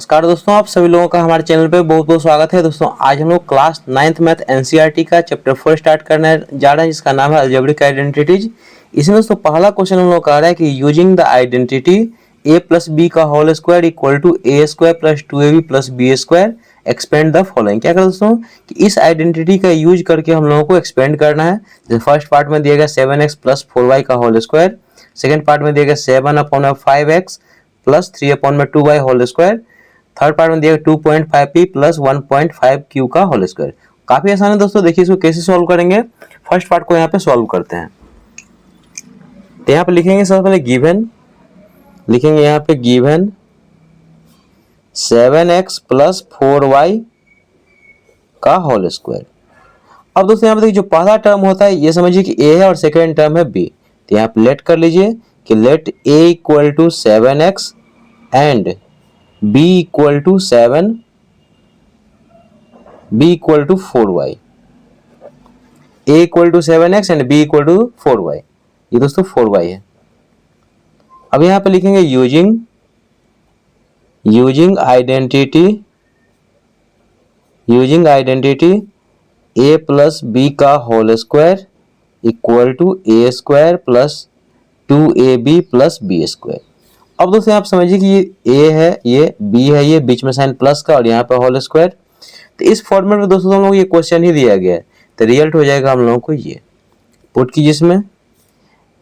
नमस्कार दोस्तों, आप सभी लोगों का हमारे चैनल पे बहुत बहुत स्वागत है। दोस्तों आज हम लोग क्लास 9th मैथ एनसीईआरटी का चैप्टर 4 स्टार्ट करने जा रहे हैं, जिसका नाम है अलजेब्रिक आइडेंटिटीज। इसमें दोस्तों पहला क्वेश्चन हम लोग कह रहा है कि using the identity a plus B का whole square equal to A square plus 2ab plus B square expand the following. क्या करें दोस्तों कि इस आइडेंटिटी का यूज करके हम लोगों को एक्सपेंड करना है। जैसे फर्स्ट पार्ट में दिया गया 7x प्लस 4y का होल स्क्वायर, सेकेंड पार्ट में दिया गया 7/5x plus 3/2y whole square, third part में दिया 2.5p प्लस 1.5q का होल स्क्वायर। काफी आसान है दोस्तों, देखिए इसको कैसे सॉल्व करेंगे। फर्स्ट पार्ट को यहाँ पे सॉल्व करते हैं। तो यहाँ पे लिखेंगे सबसे पहले गिवन, लिखेंगे यहाँ पे गिवन 7x प्लस 4y का होल स्क्वायर। अब दोस्तों यहाँ पे देखिए जो पहला टर्म होता है ये समझिए कि a है और सेकेंड टर्म है b। तो यहाँ पे लेट कर लीजिए कि let a equal to 7x and b equal to 7, b equal to 4y, a equal to 7x and b equal to 4y। ये दोस्तों 4y है। अब यहां पे लिखेंगे using identity a plus b का whole square equal to a square plus 2ab plus b square. अब दोस्तों आप समझिए कि ये a है, ये b है, ये बीच में साइन प्लस का और यहाँ पे होल स्क्वायर। तो इस फॉर्मेट में दोस्तों हम लोग ये क्वेश्चन ही दिया गया है, तो रिजल्ट हो जाएगा हम लोगों को ये पुट कीजिए इसमें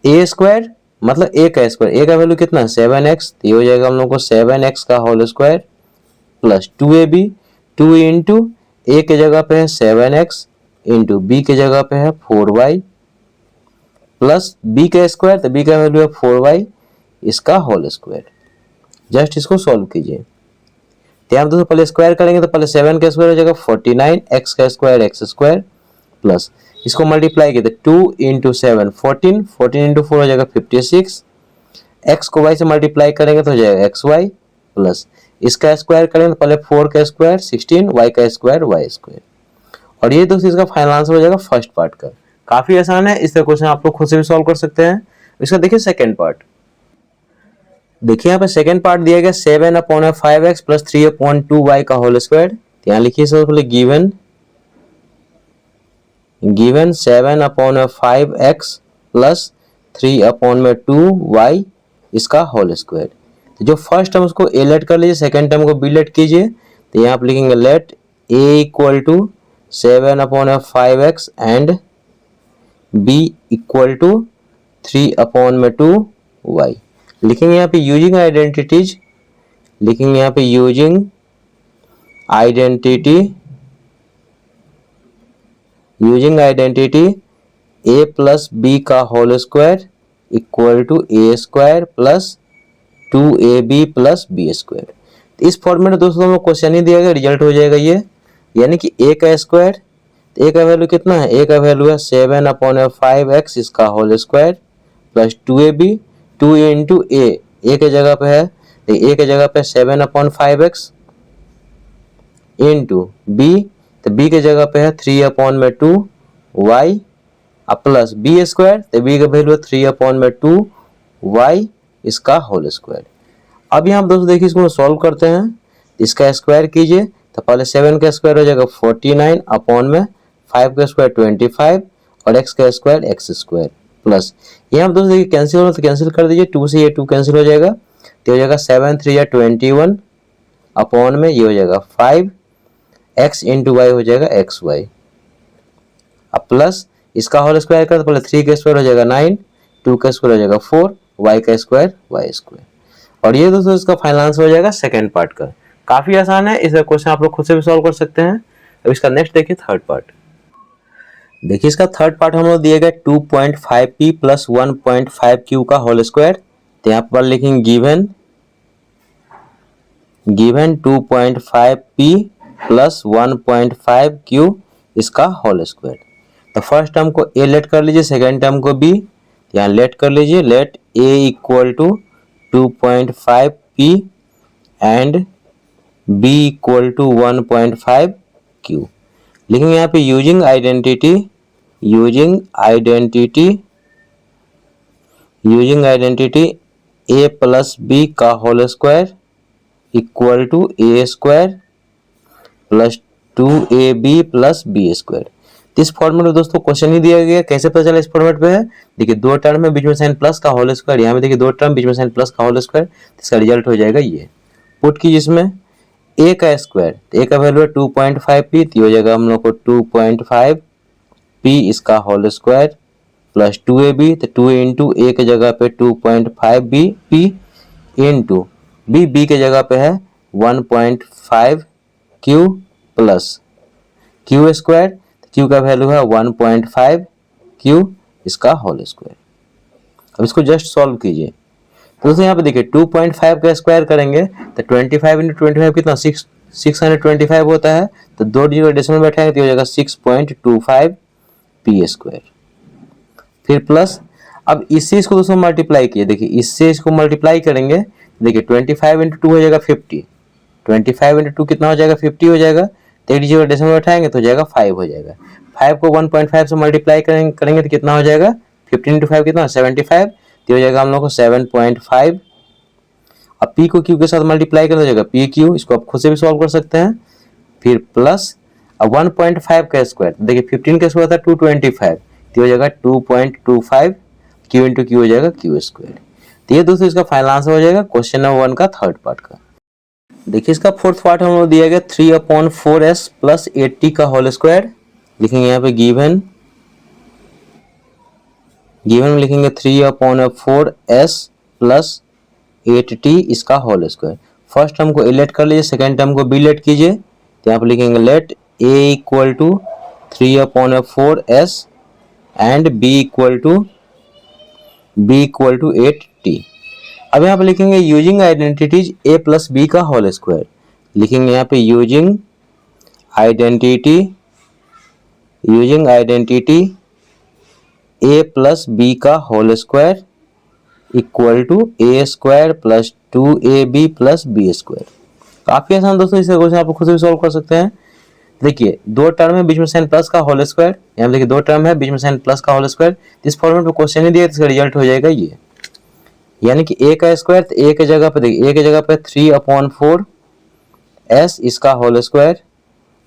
a स्क्वायर मतलब a का स्क्वायर, a का वैल्यू कितना है 7x, तो ये हो जाएगा हम लोग को 7x का whole square plus 2ab, 2 into a के जगह पे है 7x इंटू b के जगह पे है 4y प्लस b का स्क्वायर, तो b का वैल्यू है 4y, इसका होल स्क्वायर। जस्ट इसको सॉल्व कीजिए। तो आप दोस्तों पहले स्क्वायर करेंगे तो पहले 7 का स्क्वायर हो जाएगा 49, x का स्क्वायर x स्क्वायर प्लस इसको मल्टीप्लाई किया तो 2 इंटू 7 14, 14 इंटू 4 हो जाएगा 56, x को y से मल्टीप्लाई करेंगे तो हो जाएगा xy प्लस इसका स्क्वायर करेंगे तो पहले 4 का स्क्वायर 16, y का स्क्वायर y स्क्वायर। और ये दोस्तों इसका फाइनल आंसर हो जाएगा फर्स्ट पार्ट का। काफी आसान है, इस तरह क्वेश्चन आप लोग खुद से भी सॉल्व कर सकते हैं। इसका देखिए सेकेंड पार्ट, देखिए यहाँ पे सेकेंड पार्ट दिया गया 7/5x प्लस 3/2y का होल स्क्वायर। तो यहाँ लिखिए सबसे पहले गिवन 7/5x प्लस 3/2y इसका होल स्क्वायर। तो जो फर्स्ट टर्म उसको a लेट कर लीजिए, सेकेंड टर्म को b लेट कीजिए। तो यहाँ पे लिखेंगे let a equal to 7/5x and b equal to 3/2y। लिखेंगे यहाँ पे यूजिंग आइडेंटिटीज, लिखेंगे यहाँ पे using identity a plus b का whole square equal to a square plus 2ab plus b square. तो इस फॉर्मेट में दोस्तों हमें क्वेश्चन ही दिया गया, रिजल्ट हो जाएगा ये, यानी कि a का स्क्वायर, a का वैल्यू कितना है, a का वैल्यू है 7/5x इसका whole square plus 2ab, 2 into a के जगह पे है, a के जगह पे 7/5x इंटू b, तो b के जगह पे है 3/2y प्लस b स्क्वायर, तो b का वैल्यू है 3/2y इसका होल स्क्वायर। अब यहाँ दोस्तों देखिए इसको सॉल्व करते हैं, इसका स्क्वायर कीजिए तो पहले 7 का स्क्वायर हो जाएगा 49 अपॉन में 5 का स्क्वायर 25 और x का स्क्वायर x स्क्वायर प्लस यहाँ दोस्तों देखिए कैंसिल हो रहा तो कैंसिल कर दीजिए, 2 से ये 2 कैंसिल हो जाएगा, तो हो जाएगा 7 3 या 21 अपॉन में ये हो जाएगा 5 x इंटू वाई हो जाएगा xy। अब प्लस इसका होल स्क्वायर कर तो पहले 3 का स्क्वायर हो जाएगा 9, 2 का स्क्वायर हो जाएगा 4, y का स्क्वायर y स्क्वायर। और ये दोस्तों इसका फाइनल आंसर हो जाएगा सेकेंड पार्ट का। काफी आसान है, इस क्वेश्चन आप लोग खुद से भी सॉल्व कर सकते हैं। अब इसका नेक्स्ट देखिए थर्ड पार्ट, देखिए इसका थर्ड पार्ट हम लोग दिए गए 2.5p प्लस 1.5q का होल स्क्वायर। तो यहाँ पर लिखेंगे गिवन 2.5p प्लस 1.5q इसका होल स्क्वायर। तो फर्स्ट टर्म को a लेट कर लीजिए, सेकेंड टर्म को b, यहाँ लेट कर लीजिए, let a equal to 2.5p and b equal to 1.5q। लिखेंगे यहाँ पे using identity a plus b का whole square equal to A square plus 2ab plus B square. इस फॉर्मेट में दोस्तों क्वेश्चन ही दिया गया, कैसे पता चला इस फॉर्मेट पे है, देखिए दो टर्म है बीच में साइन प्लस का होल स्क्वायर, यहाँ पे देखिए दो टर्म बीच में साइन प्लस का होल स्क्वायर, इसका रिजल्ट हो जाएगा ये। पुट कीजिए इसमें a का स्क्वायर, a का वैल्यू है 2.5 p, तो हो जाएगा हम लोग को 2.5 p इसका होल स्क्वायर प्लस 2ab, तो 2 इंटू ए के जगह पे 2.5 b p इंटू b के जगह पे है 1.5 q plus q square, q का वैल्यू है 1.5 q इसका होल स्क्वायर। अब इसको जस्ट सॉल्व कीजिए, तो दोस्तों यहाँ पे देखिए 2.5 का स्क्वायर करेंगे तो 25 इंटू 25 कितना 625 होता है, तो दो डिजिट का डेसिमल बैठाएंगे तो हो जाएगा 6.25 पी स्क्वायर। फिर प्लस, अब इससे इसको दोस्तों मल्टीप्लाई किए, देखिए इससे इसको मल्टीप्लाई करेंगे, देखिए 25 इंटू 2 हो जाएगा 50, 25 इंटू 2 कितना हो जाएगा 50 हो जाएगा, तो एक डिजिट का डेसिमल बैठाएंगे तो हो जाएगा 5 हो जाएगा। 5 को 1.5 से मल्टीप्लाई करेंगे तो कितना हो जाएगा 15 इंटू 5 कितना 75, तो हो जाएगा हम लोग को 7.5। अब p को q के साथ मल्टीप्लाई कर जाएगा पी क्यू, इसको आप खुद से भी सॉल्व कर सकते हैं। फिर प्लस, अब 1.5 का स्क्वायर, देखिए 15 का स्क्वायर था 225, तो हो जाएगा 2.25 q इंटू क्यू हो जाएगा क्यू स्क्वायर। तो ये दोस्तों इसका फाइनल आंसर हो जाएगा क्वेश्चन नंबर 1 का थर्ड पार्ट का। देखिए इसका फोर्थ पार्ट हम लोग दिया गया 3/4s प्लस 80 का होल स्क्वायर, लिखेंगे यहाँ पे गिवन में लिखेंगे 3/4s प्लस 8t इसका होल स्क्वायर। फर्स्ट टर्म को ए लेट कर लीजिए, सेकेंड टर्म को बी लेट कीजिए, तो यहाँ पे लिखेंगे let a equal to 3/4s and b equal to 8t। अब यहाँ पे लिखेंगे using identities a plus B का होल स्क्वायर, लिखेंगे यहाँ पे using identity a plus B का whole square equal to A square plus 2ab plus B square. काफी आसान दोस्तों, इसे क्वेश्चन आप खुद से भी सॉल्व कर सकते हैं। देखिए दो टर्म है बीच में साइन प्लस का होल स्क्वायर, यहाँ देखिए दो टर्म है बीच में साइन प्लस का होल स्क्वायर, इस फॉर्मेट में क्वेश्चन ही दिया तो इसका रिजल्ट हो जाएगा ये, यानी कि a का स्क्वायर, तो a के जगह पे देखिए a के जगह पे 3/4s इसका होल स्क्वायर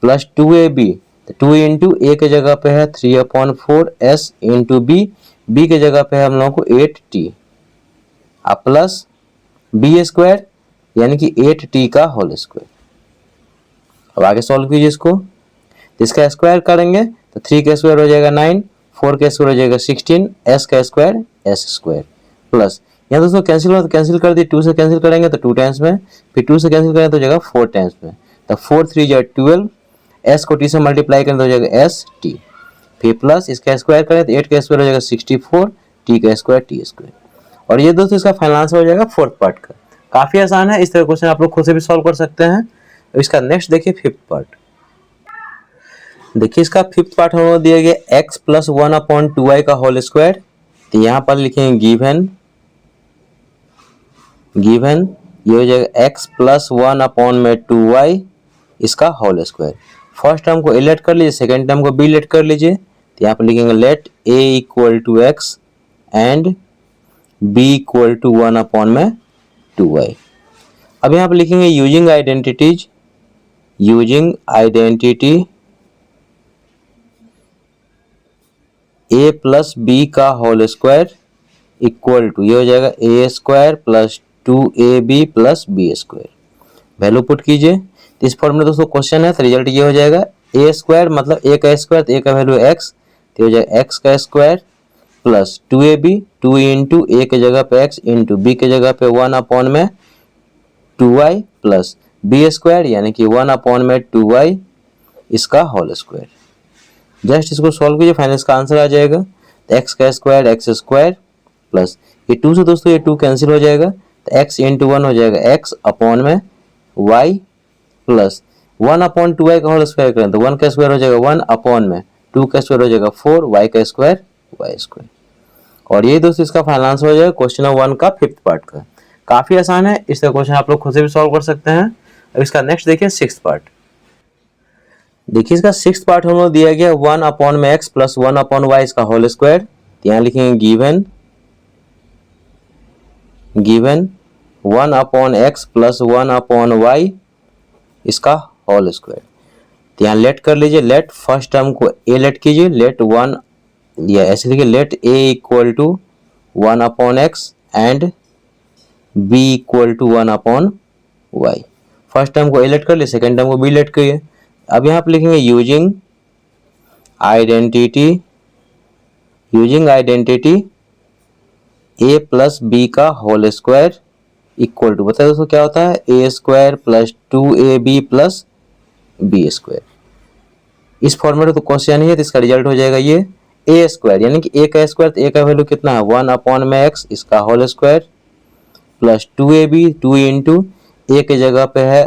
प्लस 2ab, तो 2 इंटू a के जगह पे है 3/4s इंटू b के जगह पे है हम लोगों को 8t प्लस बी स्क्वायर यानी कि 8t का होल स्क्वायर। अब आगे सॉल्व कीजिए इसको, इसका स्क्वायर करेंगे तो 3 का स्क्वायर हो जाएगा 9, 4 का स्क्वायर हो जाएगा 16, s का स्क्वायर s स्क्वायर प्लस, यहाँ दोस्तों कैंसिल हो तो कैंसिल कर दिए, 2 से कैंसिल करेंगे तो 2 टाइम्स में, फिर 2 से कैंसिल करेंगे तो हो जाएगा 4 टाइम्स में, तो 4 3 जा 12, s को t से मल्टीप्लाई करें तो हो जाएगा st, फिर प्लस इसका स्क्वायर करें तो 8 का स्क्वायर हो जाएगा 64, t का स्क्वायर t स्क्वायर। और ये दोस्तों इसका फाइनल आंसर हो जाएगा फोर्थ पार्ट का। काफी आसान है, इस तरह क्वेश्चन आप लोग खुद से भी सॉल्व कर सकते हैं। इसका नेक्स्ट देखिए फिफ्थ पार्ट, देखिए इसका फिफ्थ पार्ट हम लोग दिया गया x प्लस 1/2y का होल स्क्वायर, तो यहाँ पर लिखेंगे गिवन ये हो जाएगा x प्लस 1/2y इसका होल स्क्वायर। फर्स्ट टर्म को a लेट कर लीजिए, सेकेंड टर्म को b लेट कर लीजिए, तो यहाँ पर लिखेंगे let a equal to x and b equal to 1/2y। अब यहाँ पर लिखेंगे using identity a plus B का होल स्क्वायर इक्वल टू ये हो जाएगा a square plus 2ab plus B square. Value put कीजिए, तो इस फॉर्म में दोस्तों क्वेश्चन है तो रिजल्ट ये हो जाएगा a स्क्वायर मतलब a का स्क्वायर, तो a का वैल्यू x, तो हो जाएगा x का square plus 2ab, 2 into a के जगह पे x इंटू b के जगह पे 1/2y प्लस b स्क्वायर यानी कि 1/2y इसका होल स्क्वायर। जस्ट इसको सॉल्व कीजिए, फाइनल इसका आंसर आ जाएगा, तो x का स्क्वायर x स्क्वायर प्लस ये 2 से दोस्तों ये 2 कैंसिल हो जाएगा, तो x इंटू 1 हो जाएगा x अपॉन में y प्लस 1/2y का होल स्क्वायर करें तो 1 का स्क्वायर हो जाएगा 1 अपॉन में 2 का स्क्वायर हो जाएगा 4, y का स्क्वायर y स्क्वायर। और ये दोस्तों इसका फाइनल आंसर हो जाएगा क्वेश्चन नंबर 1 का फिफ्थ पार्ट का। काफी आसान है, इस तरह क्वेश्चन आप लोग खुद से भी सॉल्व कर सकते हैं। अब इसका नेक्स्ट देखिए सिक्स्थ पार्ट, देखिए इसका सिक्स्थ पार्ट हम लोग दिया गया 1/x प्लस 1/y इसका होल स्क्वायर, यहाँ लिखेंगे given 1 upon x plus 1 upon y इसका होल स्क्वायर। तो यहाँ लेट कर लीजिए, लेट फर्स्ट टर्म को ए लेट कीजिए, लेट 1 या ऐसे लिखिए, let A equal to 1 upon X and B equal to 1 upon Y. First term को ए लेट कर लिए, सेकेंड टर्म को बी लेट करिए। अब यहाँ पे लिखेंगे using identity A plus B का होल स्क्वायर इक्वल टू, बताइए दोस्तों क्या होता है, A square plus 2ab plus B square. इस फॉर्मेट में तो क्वेश्चन ही है, तो इसका रिजल्ट हो जाएगा ये ए स्क्वायर, यानी कि ए का स्क्वायर, तो ए का वैल्यू कितना है 1 अपॉन में एक्स इसका whole square plus 2ab, 2 into A के जगह पे है,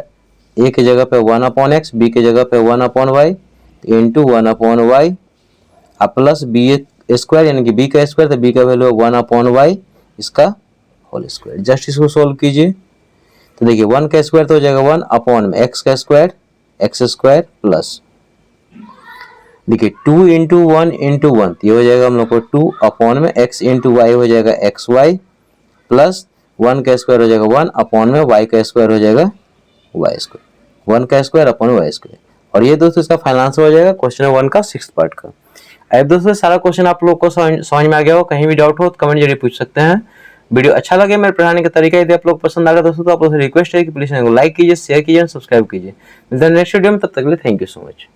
ए की जगह पे 1 अपॉन एक्स, बी की जगह पे 1 upon y into 1 upon y, अब प्लस बी स्क्वायर यानी कि बी का स्क्वायर, तो बी का वैल्यू 1 अपॉन वाई इसका होल स्क्वायर। जस्ट इसको सोल्व कीजिए तो देखिए 1 का स्क्वायर तो हो जाएगा 1 अपॉन में एक्स का स्क्वायर, एक्स स्क्वायर प्लस देखिए 2 इंटू 1 इंटू 1, ये हो जाएगा हम लोग को 2 अपॉन में एक्स इंटू वाई हो जाएगा एक्स वाई प्लस 1 का स्क्वायर हो जाएगा 1 अपॉन में वाई का स्क्वायर हो जाएगा वाई स्क्वायर, 1 का स्क्वायर अपॉन वाई स्क्वायर। और ये दोस्तों इसका फाइनल आंसर हो जाएगा क्वेश्चन 1 का 6th पार्ट का। अब दोस्तों सारा क्वेश्चन आप लोग को समझ में आ गया हो, कहीं भी डाउट हो तो कमेंट जरिए पूछ सकते हैं। वीडियो अच्छा लगे मेरे पढ़ाने का तरीका यदि आप लोग पसंद आ रहा है दोस्तों, तो आप लोगों से रिक्वेस्ट है कि प्लीज चैनल को लाइक कीजिए, शेयर कीजिए, सब्सक्राइब कीजिए। मिलते हैं नेक्स्ट वीडियो में, तब तक के लिए थैंक यू सो मच।